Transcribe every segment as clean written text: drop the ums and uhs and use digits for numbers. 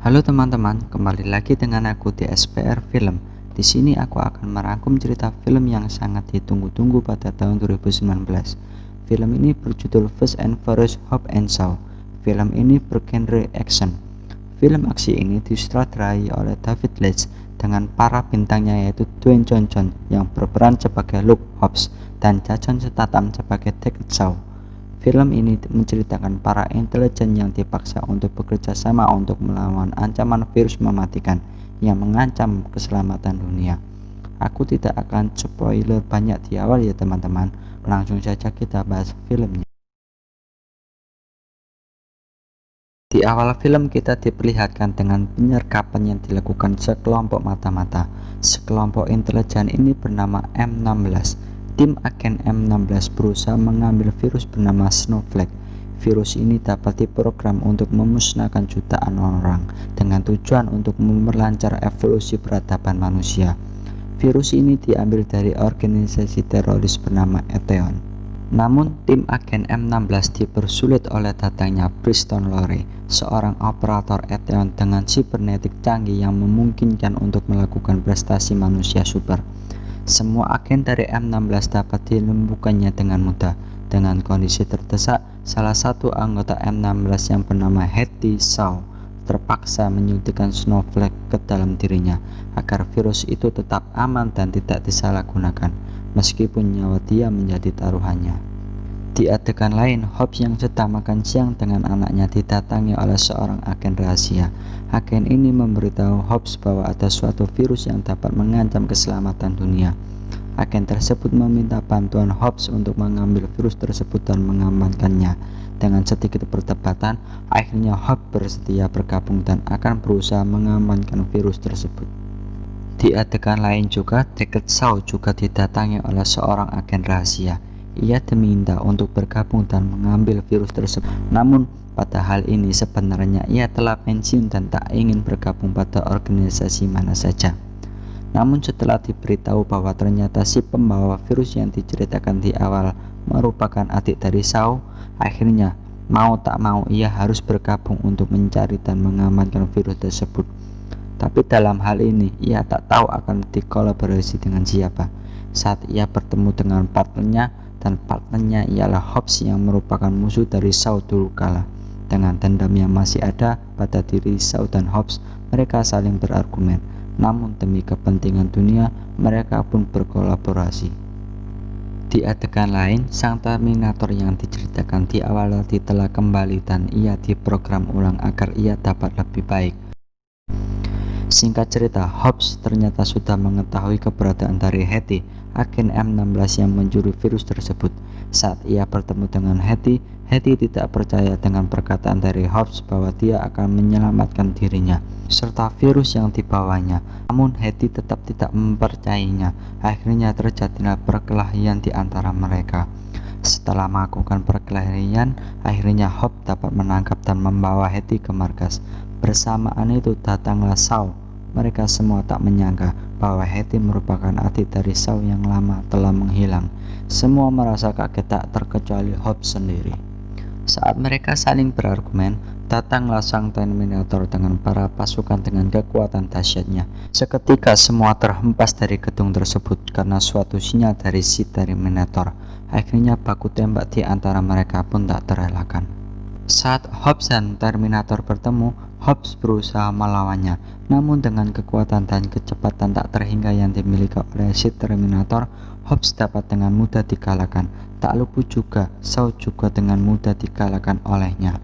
Halo teman-teman, kembali lagi dengan aku di SPR Film. Di sini aku akan merangkum cerita film yang sangat ditunggu-tunggu pada tahun 2019. Film ini berjudul Fast and Furious Hobbs and Shaw. Film ini bergenre action. Film aksi ini disutradarai oleh David Leitch dengan para bintangnya yaitu Dwayne Johnson yang berperan sebagai Luke Hobbs dan Jason Statham sebagai Deckard Shaw. Film ini menceritakan para intelijen yang dipaksa untuk bekerja sama untuk melawan ancaman virus mematikan yang mengancam keselamatan dunia. Aku tidak akan spoiler banyak di awal ya teman-teman, langsung saja kita bahas filmnya. Di awal film kita diperlihatkan dengan penyergapan yang dilakukan sekelompok mata-mata. Sekelompok intelijen ini bernama M16. Tim agen M16 berusaha mengambil virus bernama Snowflake. Virus ini dapat diprogram untuk memusnahkan jutaan orang dengan tujuan untuk memperlancar evolusi peradaban manusia. Virus ini diambil dari organisasi teroris bernama Atheon. Namun, tim agen M16 dipersulit oleh datangnya Preston Lore, seorang operator Atheon dengan sibernetik canggih yang memungkinkan untuk melakukan prestasi manusia super. Semua agen dari M16 dapat dilumpuhkannya dengan mudah. Dengan kondisi terdesak, salah satu anggota M16 yang bernama Hetty Shaw terpaksa menyuntikkan Snowflake ke dalam dirinya agar virus itu tetap aman dan tidak disalahgunakan, meskipun nyawa dia menjadi taruhannya. Di adegan lain, Hobbs yang sedang makan siang dengan anaknya didatangi oleh seorang agen rahasia. Agen ini memberitahu Hobbs bahwa ada suatu virus yang dapat mengancam keselamatan dunia. Agen tersebut meminta bantuan Hobbs untuk mengambil virus tersebut dan mengamankannya. Dengan sedikit perdebatan, akhirnya Hobbs bersedia bergabung dan akan berusaha mengamankan virus tersebut. Di adegan lain juga, Deckard Shaw juga didatangi oleh seorang agen rahasia. Ia diminta untuk bergabung dan mengambil virus tersebut. Namun, pada hal ini sebenarnya ia telah pensiun dan tak ingin bergabung pada organisasi mana saja. Namun setelah diberitahu bahwa ternyata si pembawa virus yang diceritakan di awal merupakan adik dari Shaw, akhirnya mau tak mau ia harus bergabung untuk mencari dan mengamankan virus tersebut. Tapi dalam hal ini ia tak tahu akan dikolaborasi dengan siapa. Saat ia bertemu dengan partnernya, dan partnernya ialah Hobbs yang merupakan musuh dari Shaw dulu kala. Dengan dendam yang masih ada pada diri Shaw dan Hobbs, mereka saling berargumen. Namun demi kepentingan dunia, mereka pun berkolaborasi. Di adegan lain, sang Terminator yang diceritakan di awal tadi telah kembali dan ia diprogram ulang agar ia dapat lebih baik. Singkat cerita, Hobbs ternyata sudah mengetahui keberadaan dari Hetty, agen M16 yang mencuri virus tersebut. Saat ia bertemu dengan Hetty, Hetty tidak percaya dengan perkataan dari Hobbs bahwa dia akan menyelamatkan dirinya serta virus yang dibawanya. Namun Hetty tetap tidak mempercayainya. Akhirnya terjadilah perkelahian di antara mereka. Setelah melakukan perkelahian, akhirnya Hobbs dapat menangkap dan membawa Hetty ke markas. Bersamaan itu datanglah Shaw. Mereka semua tak menyangka bahwa Hetty merupakan adik dari Shaw yang lama telah menghilang. Semua merasa kaget tak terkecuali Hobbs sendiri. Saat mereka saling berargumen, datanglah sang Terminator dengan para pasukan dengan kekuatan dahsyatnya. Seketika semua terhempas dari gedung tersebut karena suatu sinyal dari si Terminator. Akhirnya baku tembak di antara mereka pun tak terelakkan. Saat Hobbs dan Terminator bertemu, Hobbs berusaha melawannya. Namun dengan kekuatan dan kecepatan tak terhingga yang dimiliki oleh si Terminator, Hobbs dapat dengan mudah dikalahkan. Tak luput juga, Shaw juga dengan mudah dikalahkan olehnya.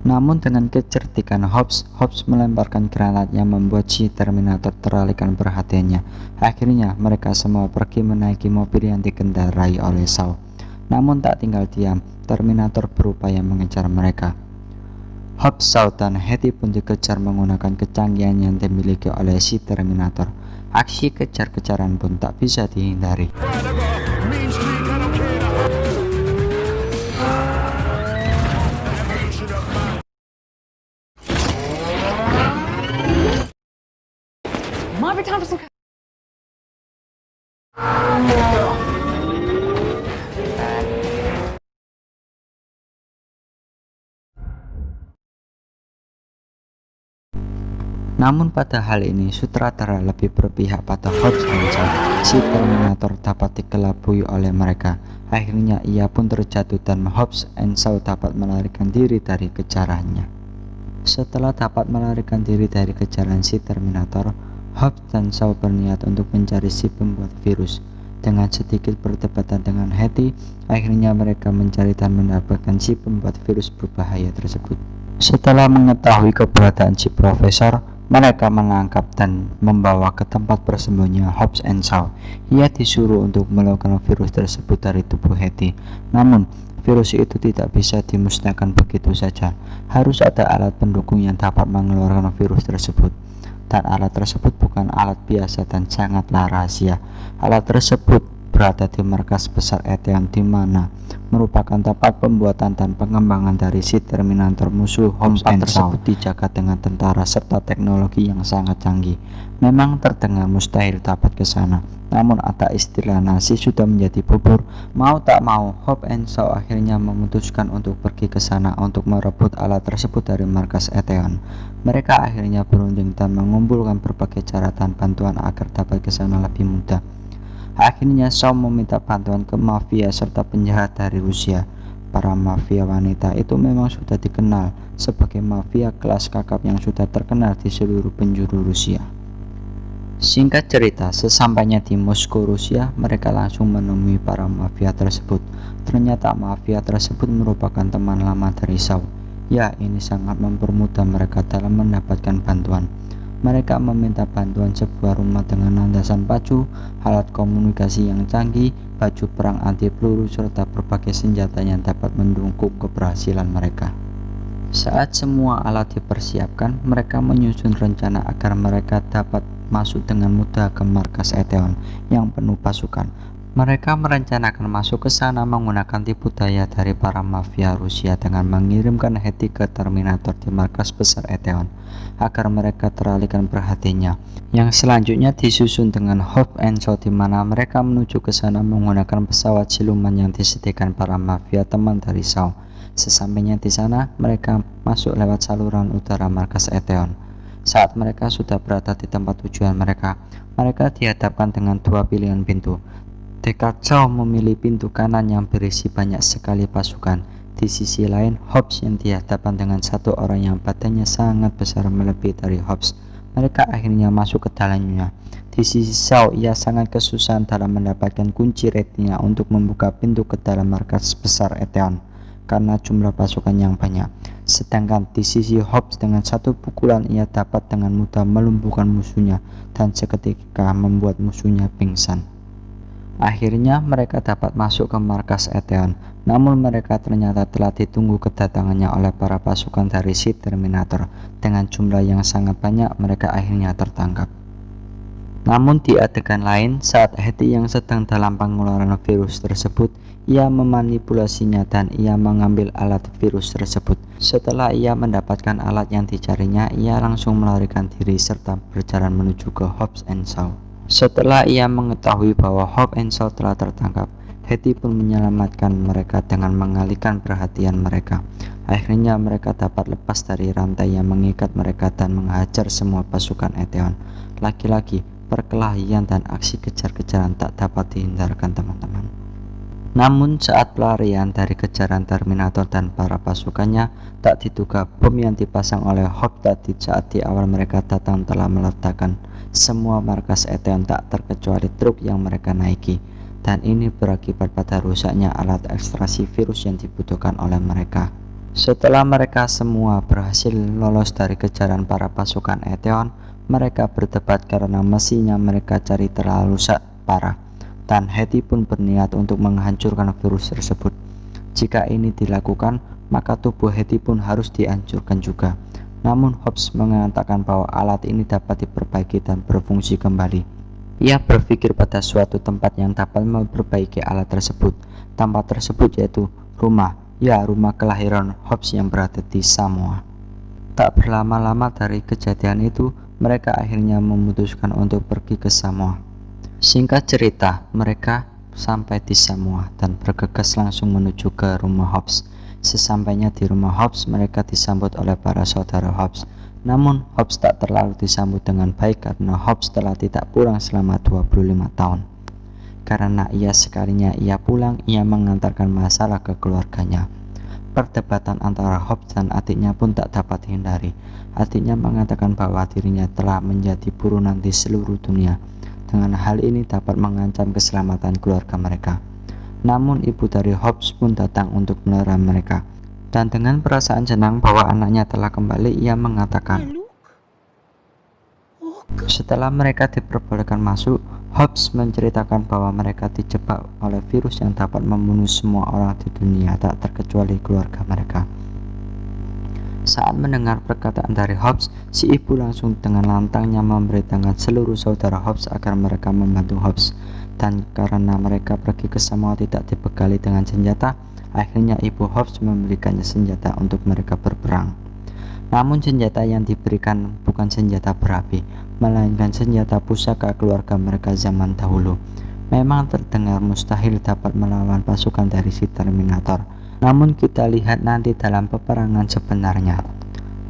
Namun dengan kecerdikan Hobbs melemparkan granat yang membuat si Terminator teralihkan perhatiannya. Akhirnya mereka semua pergi menaiki mobil yang dikendarai oleh Shaw. Namun tak tinggal diam, Terminator berupaya mengejar mereka. Hobbs, Shaw, dan Hetty pun dikejar menggunakan kecanggihan yang dimiliki oleh si Terminator. Aksi kejar-kejaran pun tak bisa dihindari. Namun pada hal ini sutradara lebih berpihak pada Hobbs and Shaw. Si Terminator dapat dikelabui oleh mereka. Akhirnya ia pun terjatuh dan Hobbs and Shaw dapat melarikan diri dari kejarannya. Setelah dapat melarikan diri dari kejaran si Terminator, Hobbs dan Shaw berniat untuk mencari si pembuat virus. Dengan sedikit perdebatan dengan Hetty, akhirnya mereka mencari dan mendapatkan si pembuat virus berbahaya tersebut. Setelah mengetahui keberadaan si profesor, mereka menangkap dan membawa ke tempat persembunyian Hobbs and Shaw. Ia disuruh untuk melakukan virus tersebut dari tubuh Hetty. Namun, virus itu tidak bisa dimusnahkan begitu saja. Harus ada alat pendukung yang dapat mengeluarkan virus tersebut. Dan alat tersebut bukan alat biasa dan sangatlah rahasia. Alat tersebut berada di markas besar Eteon, di mana merupakan tempat pembuatan dan pengembangan dari si Terminator musuh Hobbs and Shaw. Tersebut dijaga dengan tentara serta teknologi yang sangat canggih. Memang terdengar mustahil dapat ke sana, namun ada istilah nasi sudah menjadi bubur. Mau tak mau, Hobbs and Shaw akhirnya memutuskan untuk pergi ke sana untuk merebut alat tersebut dari markas Eteon. Mereka akhirnya berunding dan mengumpulkan berbagai cara dan bantuan agar dapat ke sana lebih mudah. Akhirnya Shaw meminta bantuan ke mafia serta penjahat dari Rusia. Para mafia wanita itu memang sudah dikenal sebagai mafia kelas kakap yang sudah terkenal di seluruh penjuru Rusia. Singkat cerita, sesampainya di Moskow, Rusia, mereka langsung menemui para mafia tersebut. Ternyata mafia tersebut merupakan teman lama dari Shaw. Ya, ini sangat mempermudah mereka dalam mendapatkan bantuan. Mereka meminta bantuan sebuah rumah dengan landasan pacu, alat komunikasi yang canggih, baju perang anti peluru, serta berbagai senjata yang dapat mendukung keberhasilan mereka. Saat semua alat dipersiapkan, mereka menyusun rencana agar mereka dapat masuk dengan mudah ke markas Eteon yang penuh pasukan. Mereka merencanakan masuk ke sana menggunakan tipu daya dari para mafia Rusia dengan mengirimkan Hetty ke Terminator di markas besar Eteon agar mereka teralihkan perhatiannya. Yang selanjutnya disusun dengan Hobbs and Shaw, di mana mereka menuju ke sana menggunakan pesawat siluman yang disediakan para mafia teman dari Shaw. Sesampainya di sana, mereka masuk lewat saluran udara markas Eteon. Saat mereka sudah berada di tempat tujuan mereka dihadapkan dengan dua pilihan pintu. Deckard Shaw memilih pintu kanan yang berisi banyak sekali pasukan. Di sisi lain, Hobbs yang dihadapkan dengan satu orang yang badannya sangat besar melebihi dari Hobbs. Mereka akhirnya masuk ke dalamnya. Di sisi Shaw, ia sangat kesusahan dalam mendapatkan kunci retina untuk membuka pintu ke dalam markas besar Eteon karena jumlah pasukan yang banyak. Sedangkan di sisi Hobbs, dengan satu pukulan ia dapat dengan mudah melumpuhkan musuhnya dan seketika membuat musuhnya pingsan. Akhirnya mereka dapat masuk ke markas Eteon, namun mereka ternyata telah ditunggu kedatangannya oleh para pasukan dari si Terminator. Dengan jumlah yang sangat banyak, mereka akhirnya tertangkap. Namun di adegan lain, saat Hetty yang sedang dalam pengeluaran virus tersebut, ia memanipulasinya dan ia mengambil alat virus tersebut. Setelah ia mendapatkan alat yang dicarinya, ia langsung melarikan diri serta berjalan menuju ke Hobbs and Shaw. Setelah ia mengetahui bahwa Hobbs and Shaw telah tertangkap, Hetty pun menyelamatkan mereka dengan mengalihkan perhatian mereka. Akhirnya mereka dapat lepas dari rantai yang mengikat mereka dan menghajar semua pasukan Eteon. Lagi-lagi, perkelahian dan aksi kejar-kejaran tak dapat dihindarkan teman-teman. Namun saat pelarian dari kejaran Terminator dan para pasukannya, tak diduga bom yang dipasang oleh Hobbs tadi saat di awal mereka datang telah meletakkan semua markas Eteon tak terkecuali truk yang mereka naiki, dan ini berakibat pada rusaknya alat ekstraksi virus yang dibutuhkan oleh mereka. Setelah mereka semua berhasil lolos dari kejaran para pasukan Eteon, mereka berdebat karena mesin yang mereka cari terlalu rusak parah, dan Hetty pun berniat untuk menghancurkan virus tersebut. Jika ini dilakukan, maka tubuh Hetty pun harus dihancurkan juga. Namun Hobbs mengatakan bahwa alat ini dapat diperbaiki dan berfungsi kembali. Ia berpikir pada suatu tempat yang dapat memperbaiki alat tersebut. Tempat tersebut yaitu rumah kelahiran Hobbs yang berada di Samoa. Tak berlama-lama dari kejadian itu, mereka akhirnya memutuskan untuk pergi ke Samoa. Singkat cerita, mereka sampai di Samoa dan bergegas langsung menuju ke rumah Hobbs. Sesampainya di rumah Hobbs, mereka disambut oleh para saudara Hobbs. Namun Hobbs tak terlalu disambut dengan baik karena Hobbs telah tidak pulang selama 25 tahun. Karena sekalinya ia pulang, ia mengantarkan masalah ke keluarganya. Perdebatan antara Hobbs dan adiknya pun tak dapat dihindari. Adiknya mengatakan bahwa dirinya telah menjadi buronan di seluruh dunia. Dengan hal ini dapat mengancam keselamatan keluarga mereka. Namun ibu dari Hobbs pun datang untuk menerima mereka. Dan dengan perasaan senang bahwa anaknya telah kembali, ia mengatakan, setelah mereka diperbolehkan masuk, Hobbs menceritakan bahwa mereka dijebak oleh virus yang dapat membunuh semua orang di dunia, tak terkecuali keluarga mereka. Saat mendengar perkataan dari Hobbs, si ibu langsung dengan lantangnya memberitahukan seluruh saudara Hobbs agar mereka membantu Hobbs. Dan karena mereka pergi ke semua tidak dibekali dengan senjata, akhirnya ibu Hobbs memberikannya senjata untuk mereka berperang. Namun senjata yang diberikan bukan senjata berapi, melainkan senjata pusaka keluarga mereka zaman dahulu. Memang terdengar mustahil dapat melawan pasukan dari si Terminator. Namun kita lihat nanti dalam peperangan sebenarnya.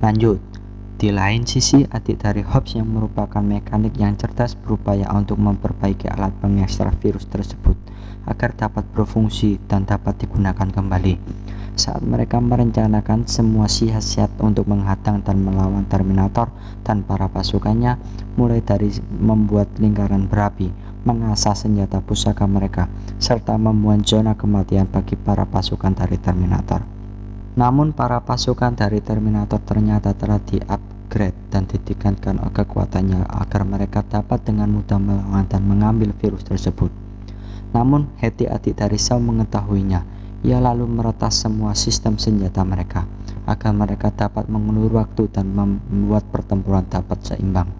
Lanjut. Di lain sisi, adik dari Hobbs yang merupakan mekanik yang cerdas berupaya untuk memperbaiki alat pengekstrak virus tersebut agar dapat berfungsi dan dapat digunakan kembali. Saat mereka merencanakan semua siasat untuk menghadang dan melawan Terminator dan para pasukannya, mulai dari membuat lingkaran berapi, mengasah senjata pusaka mereka, serta membuat zona kematian bagi para pasukan dari Terminator. Namun para pasukan dari Terminator ternyata telah di-upgrade dan ditingkatkan kekuatannya agar mereka dapat dengan mudah melawan dan mengambil virus tersebut. Namun Hetty, adik dari Shaw, mengetahuinya. Ia lalu meretas semua sistem senjata mereka agar mereka dapat mengulur waktu dan membuat pertempuran dapat seimbang.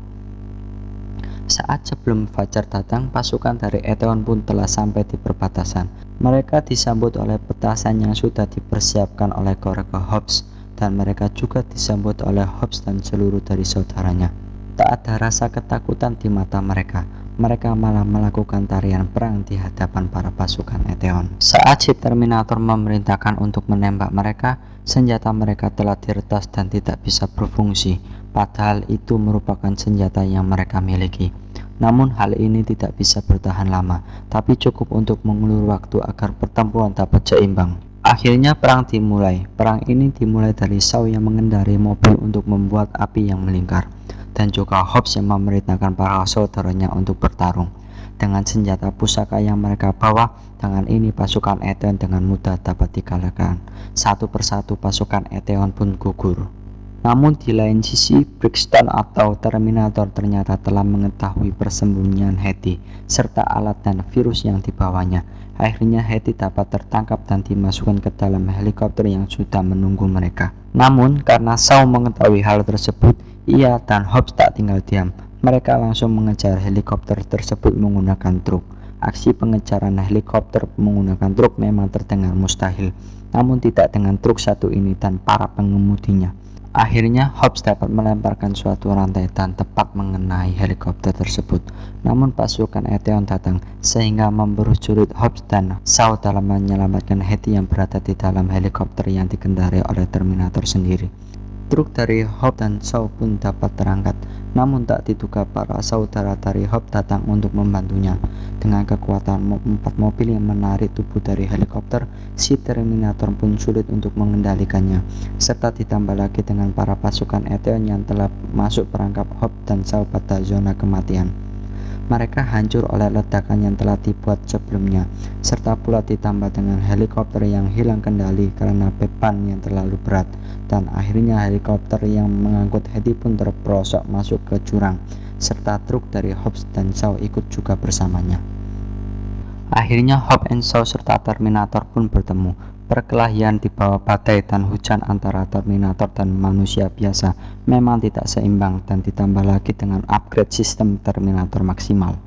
Saat sebelum fajar datang, pasukan dari Eteon pun telah sampai di perbatasan. Mereka disambut oleh petasan yang sudah dipersiapkan oleh keluarga Hobbs, dan mereka juga disambut oleh Hobbs dan seluruh dari saudaranya. Tak ada rasa ketakutan di mata mereka. Mereka malah melakukan tarian perang di hadapan para pasukan Eteon. Saat si Terminator memerintahkan untuk menembak mereka, senjata mereka telah diretas dan tidak bisa berfungsi, padahal itu merupakan senjata yang mereka miliki. Namun hal ini tidak bisa bertahan lama, tapi cukup untuk mengulur waktu agar pertempuran dapat seimbang. Akhirnya perang dimulai. Perang ini dimulai dari Shaw yang mengendarai mobil untuk membuat api yang melingkar, dan juga Hobbs yang memerintahkan para saudaranya untuk bertarung. Dengan senjata pusaka yang mereka bawa, dengan ini pasukan Eteon dengan mudah dapat dikalahkan. Satu persatu pasukan Eteon pun gugur. Namun di lain sisi, Brixton atau Terminator ternyata telah mengetahui persembunyian Hetty serta alat dan virus yang dibawanya. Akhirnya Hetty dapat tertangkap dan dimasukkan ke dalam helikopter yang sudah menunggu mereka. Namun karena Shaw mengetahui hal tersebut, ia dan Hobbs tak tinggal diam. Mereka langsung mengejar helikopter tersebut menggunakan truk. Aksi pengejaran helikopter menggunakan truk memang terdengar mustahil, namun tidak dengan truk satu ini dan para pengemudinya. Akhirnya Hobbs dapat melemparkan suatu rantai dan tepat mengenai helikopter tersebut. Namun pasukan Eteon datang sehingga memburu sulit Hobbs dan Shaw dalam menyelamatkan Hetty yang berada di dalam helikopter yang dikendarai oleh Terminator sendiri. Truk dari Hobbs dan Shaw pun dapat terangkat, namun tak diduga para saudara dari Hobbs datang untuk membantunya. Dengan kekuatan 4 mobil yang menarik tubuh dari helikopter, si Terminator pun sulit untuk mengendalikannya, serta ditambah lagi dengan para pasukan Eteon yang telah masuk perangkap Hobbs dan Shaw pada zona kematian. Mereka hancur oleh ledakan yang telah dibuat sebelumnya, serta pula ditambah dengan helikopter yang hilang kendali karena beban yang terlalu berat, dan akhirnya helikopter yang mengangkut Hetty pun terperosok masuk ke jurang, serta truk dari Hobbs dan Shaw ikut juga bersamanya. Akhirnya Hobbs and Shaw serta Terminator pun bertemu. Perkelahian di bawah badai dan hujan antara Terminator dan manusia biasa memang tidak seimbang, dan ditambah lagi dengan upgrade sistem Terminator maksimal.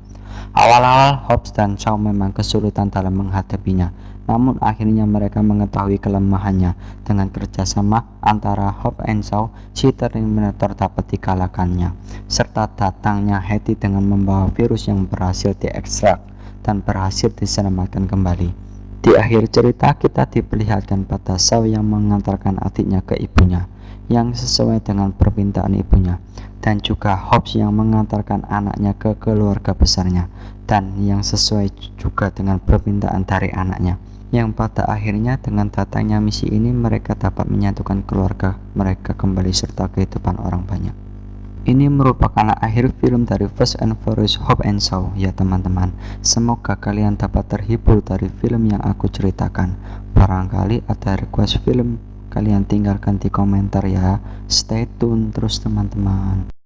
Awal-awal Hobbs dan Shaw memang kesulitan dalam menghadapinya, namun akhirnya mereka mengetahui kelemahannya. Dengan kerjasama antara Hobbs and Shaw, si Terminator dapat dikalahkannya, serta datangnya Hetty dengan membawa virus yang berhasil diekstrak dan berhasil diselamatkan kembali. Di akhir cerita kita diperlihatkan pada Shaw yang mengantarkan adiknya ke ibunya. yang sesuai dengan permintaan ibunya, dan juga Hobbs yang mengantarkan anaknya ke keluarga besarnya, dan yang sesuai juga dengan permintaan dari anaknya, yang pada akhirnya dengan datangnya misi ini mereka dapat menyatukan keluarga mereka kembali serta kehidupan orang banyak. Ini merupakan akhir film dari Fast and Furious Hobbs and Shaw ya teman-teman. Semoga kalian dapat terhibur dari film yang aku ceritakan. Barangkali ada request film, kalian tinggalkan di komentar ya. Stay tune terus teman-teman.